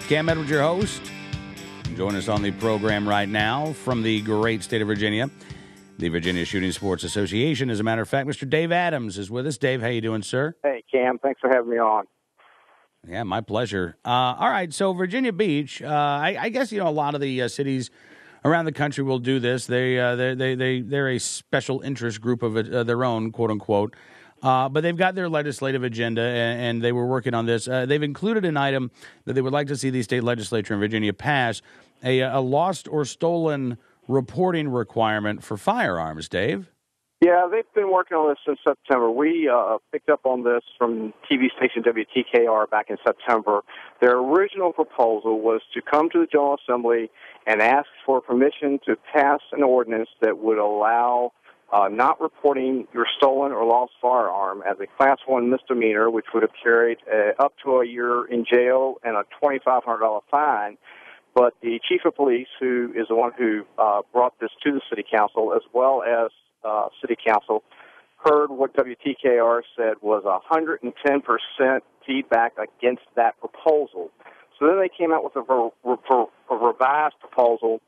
Cam Edwards, your host. Join us on the program right now from the great state of Virginia. The Virginia Shooting Sports Association. As a matter of fact, Mr. Dave Adams is with us. Dave, how you doing, sir? Hey, Cam. Thanks for having me on. Yeah, my pleasure. All right, so Virginia Beach, I guess, a lot of the cities around the country will do this. They're a special interest group of their own, quote unquote. But they've got their legislative agenda, and they were working on this. They've included an item that they would like to see the state legislature in Virginia pass, a lost or stolen reporting requirement for firearms. Dave? Yeah, they've been working on this since September. We picked up on this from TV station WTKR back in September. Their original proposal was to come to the General Assembly and ask for permission to pass an ordinance that would allow not reporting your stolen or lost firearm as a Class 1 misdemeanor, which would have carried up to a year in jail and a $2,500 fine. But the chief of police, who is the one who brought this to the city council, as well as city council, heard what WTKR said was 110% feedback against that proposal. So then they came out with a revised proposal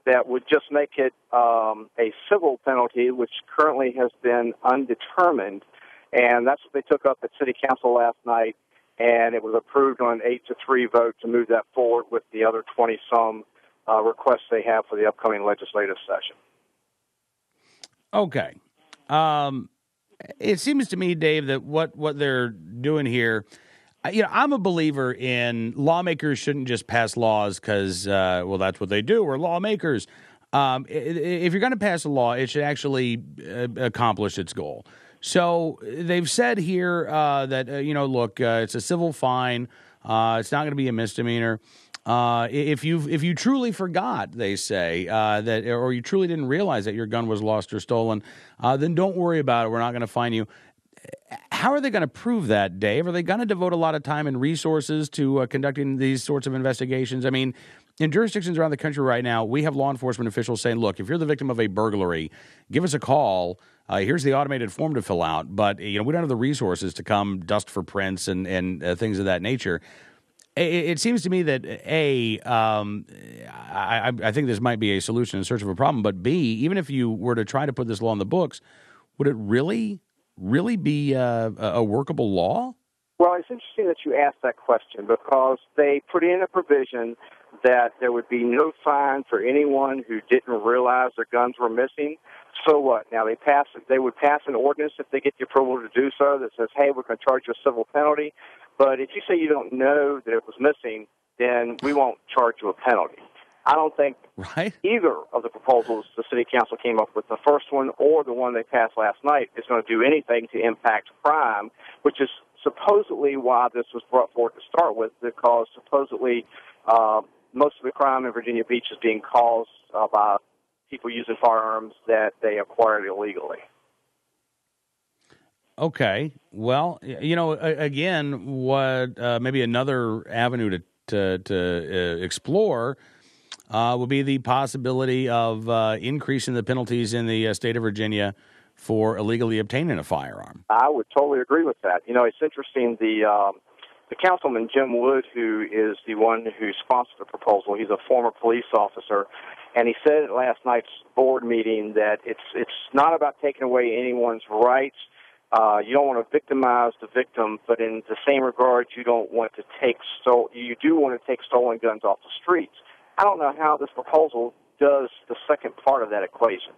that would just make it a civil penalty, which currently has been undetermined. And that's what they took up at city council last night. And it was approved on an 8-3 vote to move that forward with the other 20-some requests they have for the upcoming legislative session. Okay. It seems to me, Dave, that what they're doing here, I'm a believer in lawmakers shouldn't just pass laws because, that's what they do. We're lawmakers. If you're going to pass a law, it should actually accomplish its goal. So they've said here that, look, it's a civil fine. It's not going to be a misdemeanor. If you truly forgot, they say, that, or you truly didn't realize that your gun was lost or stolen, then don't worry about it. We're not going to fine you. How are they going to prove that, Dave? Are they going to devote a lot of time and resources to conducting these sorts of investigations? I mean, in jurisdictions around the country right now, we have law enforcement officials saying, look, if you're the victim of a burglary, give us a call. Here's the automated form to fill out. But, we don't have the resources to come dust for prints and things of that nature. It seems to me that, I think this might be a solution in search of a problem, but B, even if you were to try to put this law in the books, would it really be a workable law? Well, it's interesting that you asked that question because they put in a provision that there would be no fine for anyone who didn't realize their guns were missing. So what? Now, they would pass an ordinance if they get the approval to do so that says, hey, we're going to charge you a civil penalty. But if you say you don't know that it was missing, then we won't charge you a penalty. I don't think either of the proposals the city council came up with, the first one or the one they passed last night, is going to do anything to impact crime, which is supposedly why this was brought forward to start with, because supposedly most of the crime in Virginia Beach is being caused by people using firearms that they acquired illegally. Okay. Well, again, what maybe another avenue to explore would be the possibility of increasing the penalties in the state of Virginia for illegally obtaining a firearm. I would totally agree with that. It's interesting. The councilman, Jim Wood, who is the one who sponsored the proposal, he's a former police officer, and he said at last night's board meeting that it's not about taking away anyone's rights. You don't want to victimize the victim, but in the same regard, you do want to take stolen guns off the streets. I don't know how this proposal does the second part of that equation.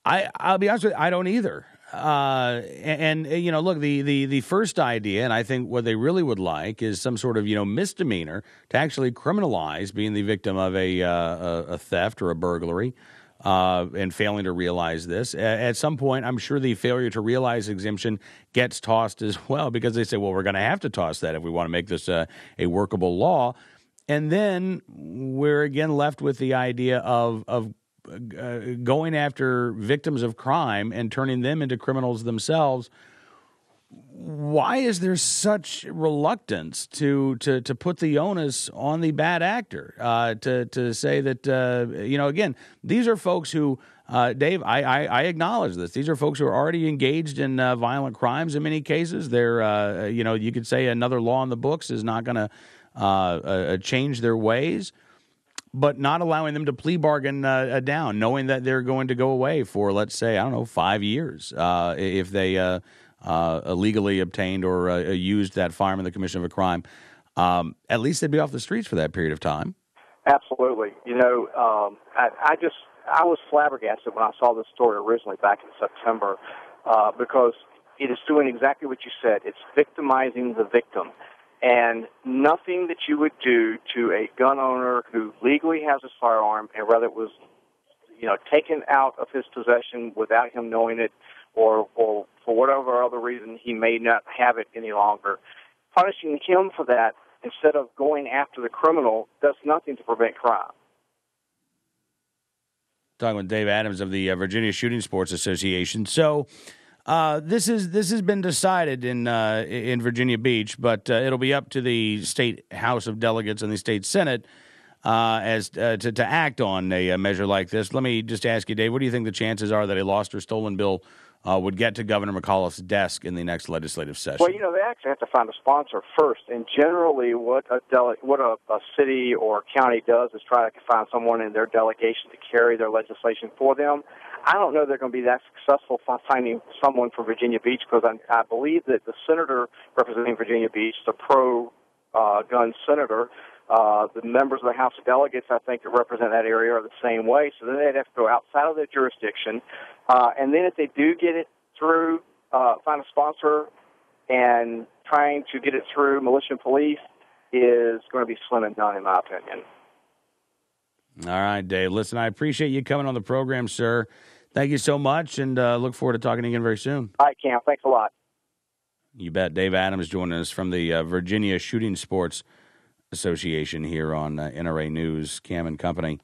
I'll be honest with you, I don't either. Look, the first idea, and I think what they really would like is some sort of, misdemeanor to actually criminalize being the victim of a theft or a burglary. And failing to realize this. At some point, I'm sure the failure to realize exemption gets tossed as well, because they say, well, we're going to have to toss that if we want to make this a workable law. And then we're again left with the idea of going after victims of crime and turning them into criminals themselves why is there such reluctance to put the onus on the bad actor? To say that again, these are folks who, Dave, I acknowledge this. These are folks who are already engaged in violent crimes in many cases. They're you could say another law in the books is not going to change their ways, but not allowing them to plea bargain down, knowing that they're going to go away for, let's say, 5 years if they illegally obtained or used that firearm in the commission of a crime. At least they'd be off the streets for that period of time. Absolutely. I was flabbergasted when I saw this story originally back in September because it is doing exactly what you said. It's victimizing the victim. And nothing that you would do to a gun owner who legally has a firearm, and whether it was, taken out of his possession without him knowing it, or for whatever other reason he may not have it any longer, punishing him for that instead of going after the criminal does nothing to prevent crime. Talking with Dave Adams of the Virginia Shooting Sports Association. So this has been decided in Virginia Beach, but it'll be up to the state House of Delegates and the state Senate to act on a measure like this. Let me just ask you, Dave, what do you think the chances are that a lost or stolen bill would get to Governor McAuliffe's desk in the next legislative session? Well, they actually have to find a sponsor first, and generally what a city or county does is try to find someone in their delegation to carry their legislation for them. I don't know they're going to be that successful finding someone from Virginia Beach, because I believe that the senator representing Virginia Beach, the pro-gun senator, the members of the House of Delegates, I think, that represent that area are the same way. So then they'd have to go outside of their jurisdiction. And then if they do get it through, find a sponsor, and trying to get it through militia and police is going to be slim and done, in my opinion. All right, Dave. Listen, I appreciate you coming on the program, sir. Thank you so much, and look forward to talking again very soon. All right, Cam. Thanks a lot. You bet. Dave Adams joining us from the Virginia Shooting Sports Association here on NRA News, Cam and Company.